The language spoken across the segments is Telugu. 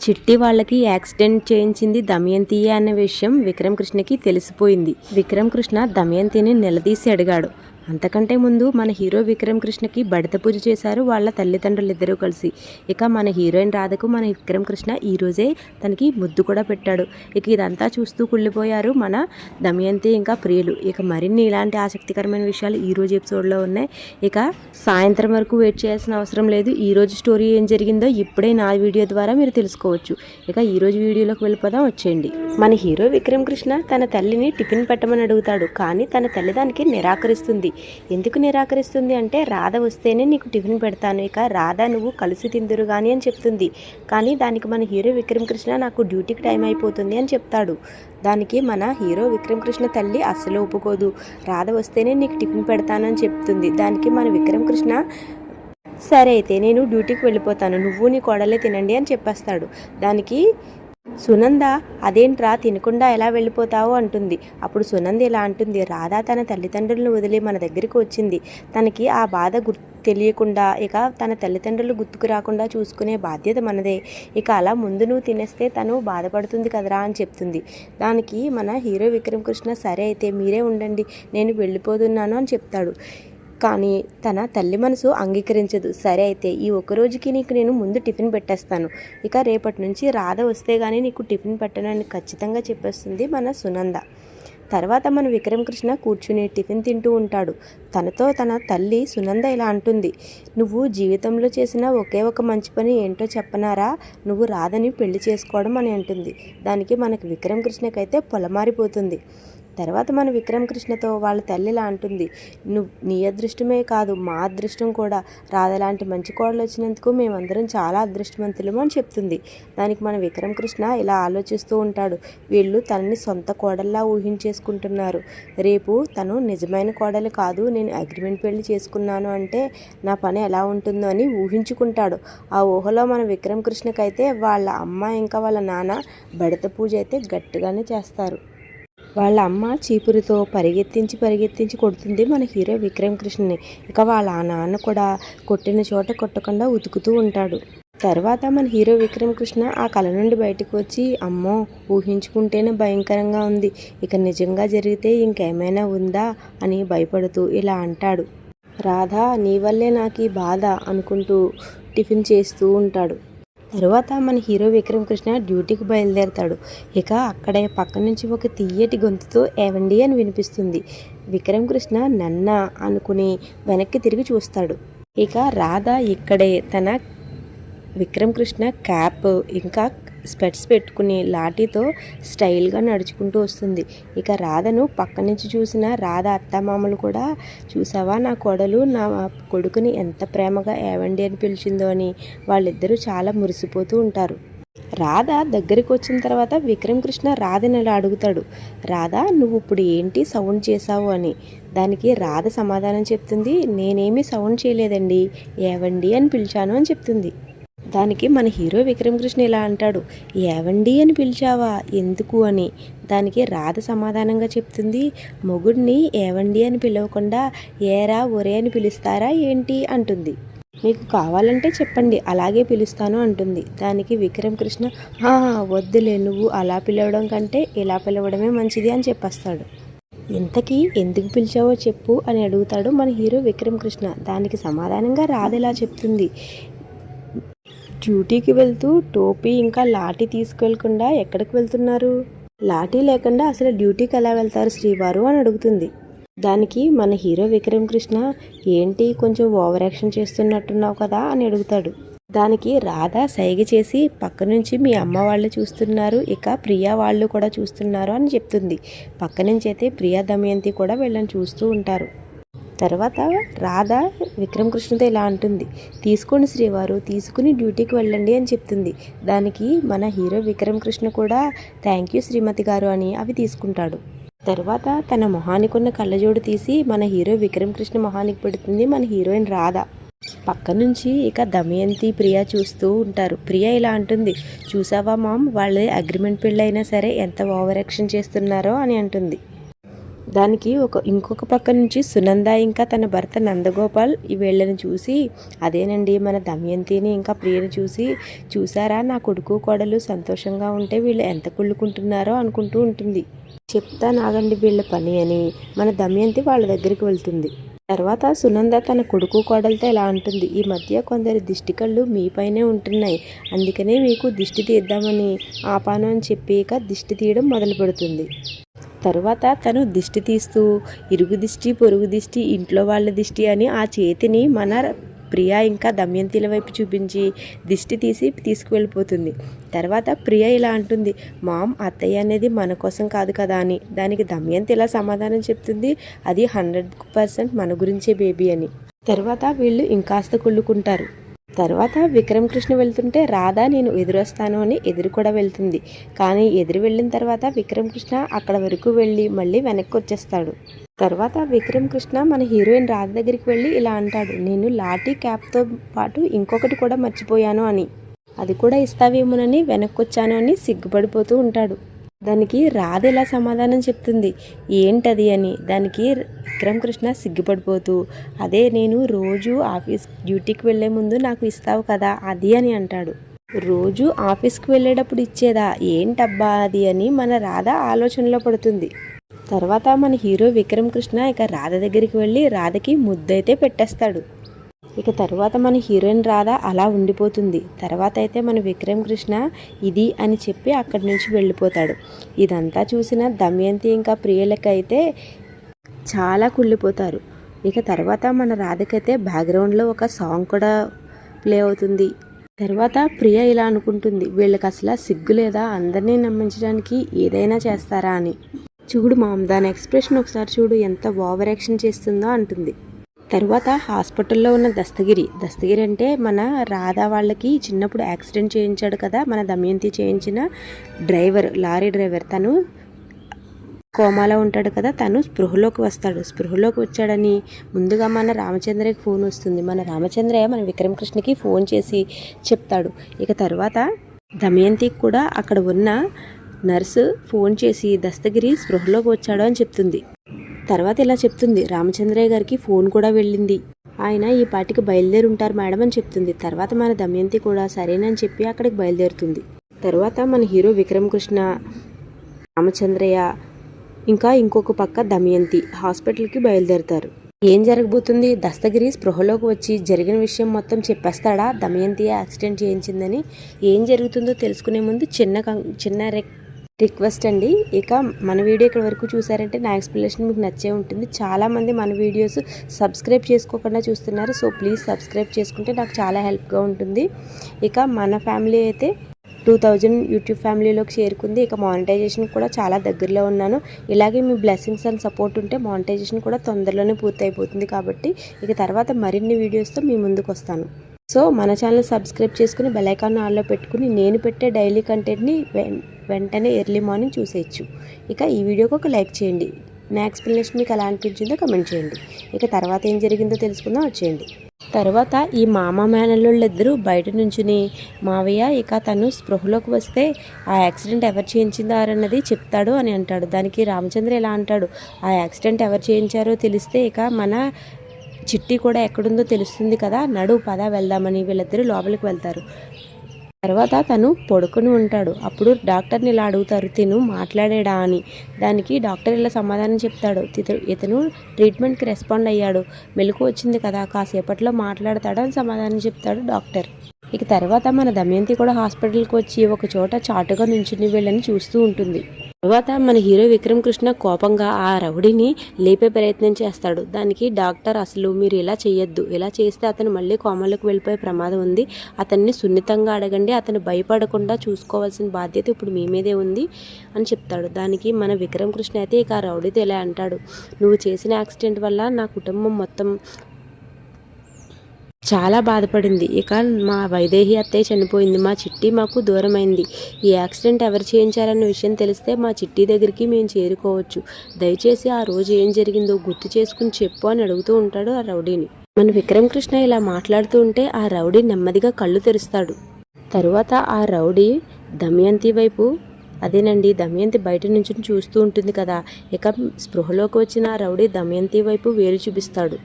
చిట్టి వాళ్ళకి యాక్సిడెంట్ చేయించింది దమయంతియే అన్న విషయం విక్రమ్ కృష్ణకి తెలిసిపోయింది. విక్రమ్ కృష్ణ దమయంతిని నిలదీసి అడిగాడు. అంతకంటే ముందు మన హీరో విక్రమ్ కృష్ణకి బడిత పూజ చేశారు వాళ్ళ తల్లిదండ్రులు ఇద్దరూ కలిసి. ఇక మన హీరోయిన్ రాధకు మన విక్రమ్ కృష్ణ ఈరోజే తనకి ముద్దు కూడా పెట్టాడు. ఇక ఇదంతా చూస్తూ కుళ్ళిపోయారు మన దమయంతి ఇంకా ప్రియులు. ఇక మరిన్ని ఇలాంటి ఆసక్తికరమైన విషయాలు ఈరోజు ఎపిసోడ్లో ఉన్నాయి. ఇక సాయంత్రం వరకు వెయిట్ చేయాల్సిన అవసరం లేదు. ఈరోజు స్టోరీ ఏం జరిగిందో ఇప్పుడే నా వీడియో ద్వారా మీరు తెలుసుకోవచ్చు. ఇక ఈరోజు వీడియోలోకి వెళ్ళిపోదాం, వచ్చేయండి. మన హీరో విక్రమ్ కృష్ణ తన తల్లిని టిఫిన్ పెట్టమని అడుగుతాడు. కానీ తన తల్లి దానికి నిరాకరిస్తుంది. ఎందుకు నిరాకరిస్తుంది అంటే రాధ వస్తేనే నీకు టిఫిన్ పెడతాను, ఇక రాధ నువ్వు కలిసి తిందురు కానీ అని చెప్తుంది. కానీ దానికి మన హీరో విక్రమ్ కృష్ణ నాకు డ్యూటీకి టైం అయిపోతుంది అని చెప్తాడు. దానికి మన హీరో విక్రమ్ కృష్ణ తల్లి అస్సలు ఒప్పుకోదు. రాధ వస్తేనే నీకు టిఫిన్ పెడతానని చెప్తుంది. దానికి మన విక్రమ్ కృష్ణ సరే అయితే నేను డ్యూటీకి వెళ్ళిపోతాను, నువ్వు నీ కోడలే తినండి అని చెప్పేస్తాడు. దానికి సునంద అదేంట్రా తినకుండా ఎలా వెళ్ళిపోతావు అంటుంది. అప్పుడు సునంద ఇలా అంటుంది, రాధ తన తల్లిదండ్రులను వదిలి మన దగ్గరికి వచ్చింది. తనకి ఆ బాధ తెలియకుండా ఇక తన తల్లిదండ్రులు గుర్తుకు రాకుండా చూసుకునే బాధ్యత మనదే. ఇక అలా ముందు నువ్వు తినేస్తే తను బాధపడుతుంది కదరా అని చెప్తుంది. దానికి మన హీరో విక్రమ్ కృష్ణ సరే అయితే మీరే ఉండండి, నేను వెళ్ళిపోతున్నాను అని చెప్తాడు. కానీ తన తల్లి మనసు అంగీకరించదు. సరే అయితే ఈ ఒక్కరోజుకి నీకు నేను ముందు టిఫిన్ పెట్టేస్తాను, ఇక రేపటి నుంచి రాధ వస్తే కానీ నీకు టిఫిన్ పెట్టనని ఖచ్చితంగా చెప్పేస్తుంది మన సునంద. తర్వాత మన విక్రమ్ కృష్ణ కూర్చుని టిఫిన్ తింటూ ఉంటాడు. తనతో తన తల్లి సునంద ఇలా అంటుంది, నువ్వు జీవితంలో చేసిన ఒకే ఒక మంచి పని ఏంటో చెప్పనారా, నువ్వు రాధని పెళ్లి చేసుకోవడం అని అంటుంది. దానికి మనకి విక్రమ్ కృష్ణకైతే పొలమారిపోతుంది. తర్వాత మన విక్రమ్ కృష్ణతో వాళ్ళ తల్లి ఇలా అంటుంది, నువ్వు నీ అదృష్టమే కాదు మా అదృష్టం కూడా, రాధ లాంటి మంచి కోడలు వచ్చినందుకు మేమందరం చాలా అదృష్టవంతులము అని చెప్తుంది. దానికి మన విక్రమ్ కృష్ణ ఇలా ఆలోచిస్తూ ఉంటాడు, వీళ్ళు తనని సొంత కోడల్లా ఊహించేసుకుంటున్నారు. రేపు తను నిజమైన కోడలు కాదు, నేను అగ్రిమెంట్ పెళ్లి చేసుకున్నాను అంటే నా పని ఎలా ఉంటుందో అని ఊహించుకుంటాడు. ఆ ఊహలో మన విక్రమ్ కృష్ణకైతే వాళ్ళ అమ్మ ఇంకా వాళ్ళ నాన్న బడిత పూజ అయితే గట్టిగానే చేస్తారు. వాళ్ళ అమ్మ చీపురుతో పరిగెత్తించి కొడుతుంది మన హీరో విక్రమ్ కృష్ణని. ఇక వాళ్ళ నాన్న కూడా కొట్టిన చోట కొట్టకుండా ఉతుకుతూ ఉంటాడు. తర్వాత మన హీరో విక్రమ్ కృష్ణ ఆ కళ నుండి బయటకు వచ్చి, అమ్మో ఊహించుకుంటేనే భయంకరంగా ఉంది, ఇక నిజంగా జరిగితే ఇంకేమైనా ఉందా అని భయపడుతూ ఇలా అంటాడు, రాధా నీ వల్లే నాకు ఈ బాధ అనుకుంటూ టిఫిన్ చేస్తూ ఉంటాడు. తరువాత మన హీరో విక్రమ్ కృష్ణ డ్యూటీకి బయలుదేరతాడు. ఇక అక్కడే పక్క నుంచి ఒక తీయటి గొంతుతో ఏవండి అని వినిపిస్తుంది. విక్రమ్ కృష్ణ నన్న అనుకుని వెనక్కి తిరిగి చూస్తాడు. ఇక రాధ ఇక్కడే తన విక్రమ్ కృష్ణ క్యాప్ ఇంకా స్పెట్స్ పెట్టుకుని లాఠీతో స్టైల్గా నడుచుకుంటూ వస్తుంది. ఇక రాధను పక్క నుంచి చూసిన రాధ అత్తమామలు కూడా, చూసావా నా కోడలు నా కొడుకుని ఎంత ప్రేమగా ఏవండి అని పిలిచిందో అని వాళ్ళిద్దరూ చాలా మురిసిపోతూ ఉంటారు. రాధ దగ్గరికి వచ్చిన తర్వాత విక్రమ్ కృష్ణ రాధని ఇలా అడుగుతాడు, రాధ నువ్వు ఇప్పుడు ఏంటి సౌండ్ చేసావు అని. దానికి రాధ సమాధానం చెప్తుంది, నేనేమీ సౌండ్ చేయలేదండి, ఏవండి అని పిలిచాను అని చెప్తుంది. దానికి మన హీరో విక్రమ్ కృష్ణ ఇలా అంటాడు, ఏవండి అని పిలిచావా ఎందుకు అని. దానికి రాధ సమాధానంగా చెప్తుంది, మొగుడిని ఏవండి అని పిలవకుండా ఏరా ఒరే అని పిలుస్తారా ఏంటి అంటుంది. మీకు కావాలంటే చెప్పండి అలాగే పిలుస్తాను అంటుంది. దానికి విక్రమ్ కృష్ణ వద్దులే, నువ్వు అలా పిలవడం కంటే ఇలా పిలవడమే మంచిది అని చెప్పేస్తాడు. ఇంతకీ ఎందుకు పిలిచావో చెప్పు అని అడుగుతాడు మన హీరో విక్రమ్ కృష్ణ. దానికి సమాధానంగా రాధ ఇలా చెప్తుంది, డ్యూటీకి వెళ్తూ టోపీ ఇంకా లాఠీ తీసుకెళ్లకుండా ఎక్కడికి వెళ్తున్నారు, లాఠీ లేకుండా అసలు డ్యూటీకి ఎలా వెళ్తారు శ్రీవారు అని అడుగుతుంది. దానికి మన హీరో విక్రమ్ కృష్ణ, ఏంటి కొంచెం ఓవర్ యాక్షన్ చేస్తున్నట్టున్నావు కదా అని అడుగుతాడు. దానికి రాధ సైగ చేసి పక్క నుంచి మీ అమ్మ వాళ్ళు చూస్తున్నారు, ఇక ప్రియా వాళ్ళు కూడా చూస్తున్నారు అని చెప్తుంది. పక్క నుంచి అయితే ప్రియా దమయంతి కూడా వీళ్ళని చూస్తూ ఉంటారు. తర్వాత రాధ విక్రమ్ కృష్ణతో ఇలా అంటుంది, తీసుకోండి శ్రీవారు, తీసుకుని డ్యూటీకి వెళ్ళండి అని చెప్తుంది. దానికి మన హీరో విక్రమ్ కృష్ణ కూడా థ్యాంక్ యూ శ్రీమతి గారు అని అవి తీసుకుంటాడు. తర్వాత తన మొహానికి ఉన్న కళ్ళజోడు తీసి మన హీరో విక్రమ్ కృష్ణ మొహానికి పెడుతుంది మన హీరోయిన్ రాధ. పక్క నుంచి ఇక దమయంతి ప్రియా చూస్తూ ఉంటారు. ప్రియా ఇలా అంటుంది, చూసావా మామ్ వాళ్ళే అగ్రిమెంట్ పెళ్ళి అయినా సరే ఎంత ఓవర్ యాక్షన్ చేస్తున్నారో అని అంటుంది. దానికి ఇంకొక పక్క నుంచి సునంద ఇంకా తన భర్త నందగోపాల్ వీళ్ళని చూసి, అదేనండి మన దమయంతిని ఇంకా ప్రియని చూసారా నా కొడుకు కోడలు సంతోషంగా ఉంటే వీళ్ళు ఎంత కుళ్ళుకుంటున్నారో అనుకుంటూ ఉంటుంది. చెప్తా నాగండి వీళ్ళ పని అని మన దమయంతి వాళ్ళ దగ్గరికి వెళ్తుంది. తర్వాత సునంద తన కొడుకు కోడలతో ఇలా అంటుంది, ఈ మధ్య కొందరి దిష్టి కళ్ళు మీపైనే ఉంటున్నాయి, అందుకనే మీకు దిష్టి తీద్దామని ఆపాను అని చెప్పి ఇక దిష్టి తీయడం మొదలు పెడుతుంది. తర్వాత తను దిష్టి తీస్తూ ఇరుగు దిష్టి పొరుగు దిష్టి ఇంట్లో వాళ్ళ దిష్టి అని ఆ చేతిని మన ప్రియ ఇంకా దమయంతిల వైపు చూపించి దిష్టి తీసి తీసుకువెళ్ళిపోతుంది. తర్వాత ప్రియ ఇలా అంటుంది, మామ్ అత్తయ్య అనేది మన కోసం కాదు కదా అని. దానికి దమయంతి ఇలా సమాధానం చెప్తుంది, అది 100% మన గురించే బేబీ అని. తర్వాత వీళ్ళు ఇంకాస్త కుళ్ళుకుంటారు. తర్వాత విక్రమ్ కృష్ణ వెళ్తుంటే రాధా నేను ఎదురొస్తాను అని ఎదురు కూడా వెళ్తుంది. కానీ ఎదురు వెళ్ళిన తర్వాత విక్రమ్ కృష్ణ అక్కడ వరకు వెళ్ళి మళ్ళీ వెనక్కి వచ్చేస్తాడు. తర్వాత విక్రమ్ కృష్ణ మన హీరోయిన్ రాధ దగ్గరికి వెళ్ళి ఇలా అంటాడు, నేను లాఠీ క్యాప్తో పాటు ఇంకొకటి కూడా మర్చిపోయాను అని, అది కూడా ఇస్తావేమోనని వెనక్కి వచ్చాను అని సిగ్గుపడిపోతూ ఉంటాడు. దానికి రాధ ఇలా సమాధానం చెప్తుంది, ఏంటది అని. దానికి విక్రమ్ కృష్ణ సిగ్గుపడిపోతూ, అదే నేను రోజు ఆఫీస్ డ్యూటీకి వెళ్లే ముందు నాకు ఇస్తావు కదా అది అని అంటాడు. రోజు ఆఫీస్కి వెళ్ళేటప్పుడు ఇచ్చేదా, ఏంటబ్బా అది అని మన రాధ ఆలోచనలో పడుతుంది. తర్వాత మన హీరో విక్రమ్ కృష్ణ ఇక రాధ దగ్గరికి వెళ్ళి రాధకి ముద్దైతే పెట్టేస్తాడు. ఇక తర్వాత మన హీరోయిన్ రాధ అలా ఉండిపోతుంది. తర్వాత అయితే మన విక్రమ్ కృష్ణ ఇది అని చెప్పి అక్కడి నుంచి వెళ్ళిపోతాడు. ఇదంతా చూసిన దమయంతి ఇంకా ప్రియలకైతే చాలా కుళ్ళిపోతారు. ఇక తర్వాత మన రాధకైతే బ్యాక్గ్రౌండ్లో ఒక సాంగ్ కూడా ప్లే అవుతుంది. తర్వాత ప్రియ ఇలా అనుకుంటుంది, వీళ్ళకి అసలు సిగ్గు లేదా, అందరినీ నమ్మించడానికి ఏదైనా చేస్తారా అని. చూడు మామ్ దాని ఎక్స్ప్రెషన్ ఒకసారి చూడు, ఎంత ఓవర్ యాక్షన్ చేస్తుందో అంటుంది. తర్వాత హాస్పిటల్లో ఉన్న దస్తగిరి అంటే మన రాధా వాళ్ళకి చిన్నప్పుడు యాక్సిడెంట్ చేయించాడు కదా మన దమయంతి చేయించిన డ్రైవర్, లారీ డ్రైవర్. తను కోమాలో ఉంటాడు కదా, తను స్పృహలోకి వస్తాడు. స్పృహలోకి వచ్చాడని ముందుగా మన రామచంద్రకి ఫోన్ వస్తుంది. మన రామచంద్రయ్య మన విక్రమ్ కృష్ణకి ఫోన్ చేసి చెప్తాడు. ఇక తర్వాత దమయంతికి కూడా అక్కడ ఉన్న నర్సు ఫోన్ చేసి దస్తగిరి స్పృహలోకి వచ్చాడు అని చెప్తుంది. తర్వాత ఇలా చెప్తుంది, రామచంద్రయ్య గారికి ఫోన్ కూడా వెళ్ళింది, ఆయన ఈ పాటికి బయలుదేరి ఉంటారు మేడం అని చెప్తుంది. తర్వాత మన దమయంతి కూడా సరేనని చెప్పి అక్కడికి బయలుదేరుతుంది. తర్వాత మన హీరో విక్రమ్ కృష్ణ, రామచంద్రయ్య ఇంకా ఇంకొక పక్క దమయంతి హాస్పిటల్కి బయలుదేరుతారు. ఏం జరగబోతుంది, దస్తగిరి స్పృహలోకి వచ్చి జరిగిన విషయం మొత్తం చెప్పేస్తాడా, దమయంతి యాక్సిడెంట్ చేయించిందని. ఏం జరుగుతుందో తెలుసుకునే ముందు చిన్న రిక్వెస్ట్ అండి. ఇక మన వీడియో ఇక్కడ వరకు చూసారంటే నా ఎక్స్ప్లెనేషన్ మీకు నచ్చే ఉంటుంది. చాలామంది మన వీడియోస్ సబ్స్క్రైబ్ చేసుకోకుండా చూస్తున్నారు. సో ప్లీజ్ సబ్స్క్రైబ్ చేసుకుంటే నాకు చాలా హెల్ప్గా ఉంటుంది. ఇక మన ఫ్యామిలీ అయితే 2000 యూట్యూబ్ ఫ్యామిలీలోకి చేరుకుంది. ఇక మానిటైజేషన్ కూడా చాలా దగ్గరలో ఉన్నాను. ఇలాగే మీ బ్లెస్సింగ్స్ అండ్ సపోర్ట్ ఉంటే మానిటైజేషన్ కూడా తొందరలోనే పూర్తి అయిపోతుంది. కాబట్టి ఇక తర్వాత మరిన్ని వీడియోస్తో మీ ముందుకు వస్తాను. సో మన ఛానల్ సబ్స్క్రైబ్ చేసుకుని బెల్ ఐకాన్ ఆన్లో పెట్టుకుని నేను పెట్టే డైలీ కంటెంట్ని వెంటనే ఎర్లీ మార్నింగ్ చూసేయచ్చు. ఇక ఈ వీడియోకి ఒక లైక్ చేయండి. నా ఎక్స్ప్లెనేషన్ మీకు ఎలా అనిపించిందో కమెంట్ చేయండి. ఇక తర్వాత ఏం జరిగిందో తెలుసుకుందాం వచ్చేయండి. తర్వాత ఈ మామ మేనల్లుళ్ళిద్దరూ బయట నుంచుని మావయ్య ఇక తను స్పృహలోకి వస్తే ఆ యాక్సిడెంట్ ఎవరు చేయించిందారన్నది చెప్తాడు అని అంటాడు. దానికి రామచంద్ర ఇలా అంటాడు, ఆ యాక్సిడెంట్ ఎవరు చేయించారో తెలిస్తే ఇక మన చిట్టి కూడా ఎక్కడుందో తెలుస్తుంది కదా, నడు పద వెళ్దామని వీళ్ళిద్దరూ లోపలికి వెళ్తారు. తర్వాత తను పడుకొని ఉంటాడు. అప్పుడు డాక్టర్ని ఇలా అడుగుతారు, తిను మాట్లాడాడా అని. దానికి డాక్టర్ ఇలా సమాధానం చెప్తాడు, ఇతను ట్రీట్మెంట్కి రెస్పాండ్ అయ్యాడు, మెలకు వచ్చింది కదా, కాసేపట్లో మాట్లాడతాడు అని సమాధానం చెప్తాడు డాక్టర్. ఇక తర్వాత మన దమయంతి కూడా హాస్పిటల్కి వచ్చి ఒక చోట చాటుగా నుంచుని వీళ్ళని చూస్తూ ఉంటుంది. తర్వాత మన హీరో విక్రమ్ కృష్ణ కోపంగా ఆ రౌడీని లేపే ప్రయత్నం చేస్తాడు. దానికి డాక్టర్ అసలు మీరు ఇలా చేయొద్దు, ఇలా చేస్తే అతను మళ్ళీ కోమలోకి వెళ్ళిపోయే ప్రమాదం ఉంది, అతన్ని సున్నితంగా అడగండి, అతను భయపడకుండా చూసుకోవాల్సిన బాధ్యత ఇప్పుడు మీ మీదే ఉంది అని చెప్తాడు. దానికి మన విక్రమ్ కృష్ణ అయితే ఇక ఆ రౌడీతో ఇలా అంటాడు, నువ్వు చేసిన యాక్సిడెంట్ వల్ల నా కుటుంబం మొత్తం చాలా బాధపడింది. ఇక మా వైదేహి అత్తయ్య చనిపోయింది, మా చిట్టి మాకు దూరమైంది, ఈ యాక్సిడెంట్ ఎవరు చేయించారన్న విషయం తెలిస్తే మా చిట్టి దగ్గరికి మేము చేరుకోవచ్చు, దయచేసి ఆ రోజు ఏం జరిగిందో గుర్తు చేసుకుని చెప్పు అని అడుగుతూ ఉంటాడు ఆ రౌడీని. మన విక్రమ్ కృష్ణ ఇలా మాట్లాడుతూ ఉంటే ఆ రౌడీ నెమ్మదిగా కళ్ళు తెరుస్తాడు. తరువాత ఆ రౌడీ దమయంతి వైపు అదేనండి, దమయంతి బయట నుంచి చూస్తూ ఉంటుంది కదా. ఇక స్పృహలోకి వచ్చిన రౌడీ దమయంతి వైపు వేలు చూపిస్తాడు.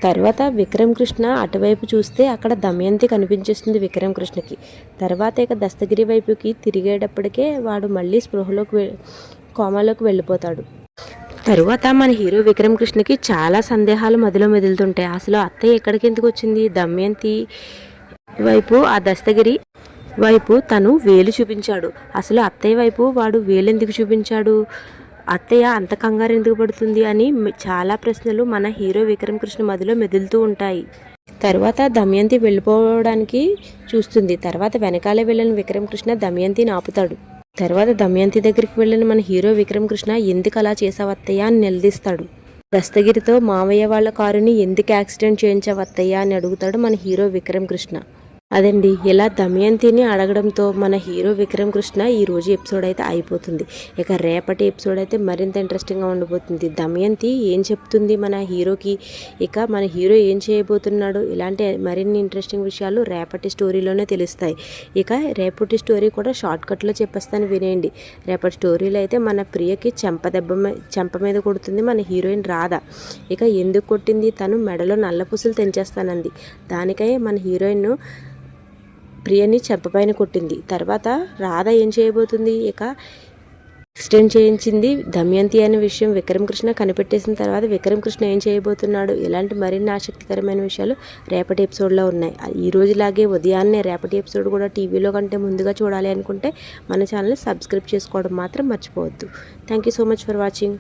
తర్వాత విక్రమ్ కృష్ణ అటువైపు చూస్తే అక్కడ దమయంతి కనిపించేస్తుంది విక్రమ్ కృష్ణకి. తర్వాత ఇక దస్తగిరి వైపుకి తిరిగేటప్పటికే వాడు మళ్ళీ కోమాలోకి వెళ్ళిపోతాడు. తరువాత మన హీరో విక్రమ్ కృష్ణకి చాలా సందేహాలు మదిలో మెదులుతుంటాయి. అసలు అత్తయ్య ఎక్కడికి ఎందుకు వచ్చింది? దమయంతి వైపు ఆ దస్తగిరి వైపు తను వేలు చూపించాడు. అసలు అత్తయ్య వైపు వాడు వేలు ఎందుకు చూపించాడు? అత్తయ్య అంత కంగారు ఎందుకు పడుతుంది అని చాలా ప్రశ్నలు మన హీరో విక్రమ్ కృష్ణ మదిలో మెదులుతూ ఉంటాయి. తర్వాత దమయంతి వెళ్ళిపోవడానికి చూస్తుంది. తర్వాత వెనకాలే వెళ్ళిన విక్రమ్ కృష్ణ దమయంతిని ఆపుతాడు. తర్వాత దమయంతి దగ్గరికి వెళ్ళిన మన హీరో విక్రమ్ కృష్ణ ఎందుకు అలా చేసావు అత్తయ్య అని నిలదీస్తాడు. దస్తగిరితో మామయ్య వాళ్ళ కారుని ఎందుకు యాక్సిడెంట్ చేయించావు అత్తయ్య అని అడుగుతాడు మన హీరో విక్రమ్ కృష్ణ. అదండి, ఇలా దమయంతిని అడగడంతో మన హీరో విక్రమ్ కృష్ణ ఈరోజు ఎపిసోడ్ అయితే అయిపోతుంది. ఇక రేపటి ఎపిసోడ్ అయితే మరింత ఇంట్రెస్టింగ్గా ఉండబోతుంది. దమయంతి ఏం చెప్తుంది మన హీరోకి, ఇక మన హీరో ఏం చేయబోతున్నాడు, ఇలాంటి మరిన్ని ఇంట్రెస్టింగ్ విషయాలు రేపటి స్టోరీలోనే తెలుస్తాయి. ఇక రేపటి స్టోరీ కూడా షార్ట్కట్లో చెప్పేస్తాను వినేయండి. రేపటి స్టోరీలో అయితే మన ప్రియకి చెంప మీద కొడుతుంది మన హీరోయిన్ రాధ. ఇక ఎందుకు కొట్టింది? తను మెడలో నల్లపూసలు తెంచేస్తానంది. దానికై మన హీరోయిన్ ప్రియని చెంపపైన కొట్టింది. తర్వాత రాధ ఏం చేయబోతుంది? ఇక యాక్సిడెంట్ చేయించింది దమయంతి అనే విషయం విక్రమ్ కృష్ణ కనిపెట్టేసిన తర్వాత విక్రమ్ కృష్ణ ఏం చేయబోతున్నాడు, ఇలాంటి మరిన్ని ఆసక్తికరమైన విషయాలు రేపటి ఎపిసోడ్లో ఉన్నాయి. ఈ రోజులాగే ఉదయాన్నే రేపటి ఎపిసోడ్ కూడా టీవీలో కంటే ముందుగా చూడాలి అనుకుంటే మన ఛానల్ని సబ్స్క్రైబ్ చేసుకోవడం మాత్రం మర్చిపోవద్దు. Thank you so much for watching.